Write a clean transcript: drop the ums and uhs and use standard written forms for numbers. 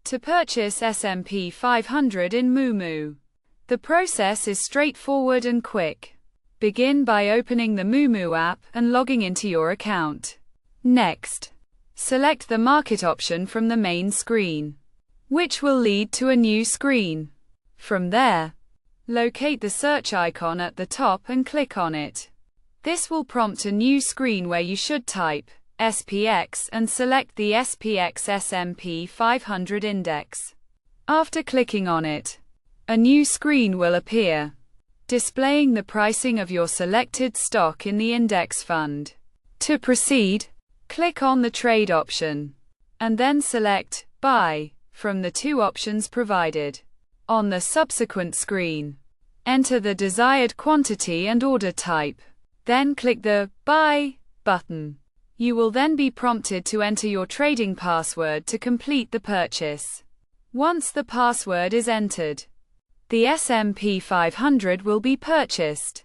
To purchase S&P 500 in Moomoo. The process is straightforward and quick. Begin by opening the Moomoo app and logging into your account. Next, select the market option from the main screen, which will lead to a new screen. From there, locate the search icon at the top and click on it. This will prompt a new screen where you should type SPX and select the SPX S&P 500 index. After clicking on it, a new screen will appear, displaying the pricing of your selected stock in the index fund. To proceed, click on the trade option, and then select Buy from the two options provided. On the subsequent screen, enter the desired quantity and order type. Then click the Buy button. You will then be prompted to enter your trading password to complete the purchase. Once the password is entered, the S&P 500 will be purchased.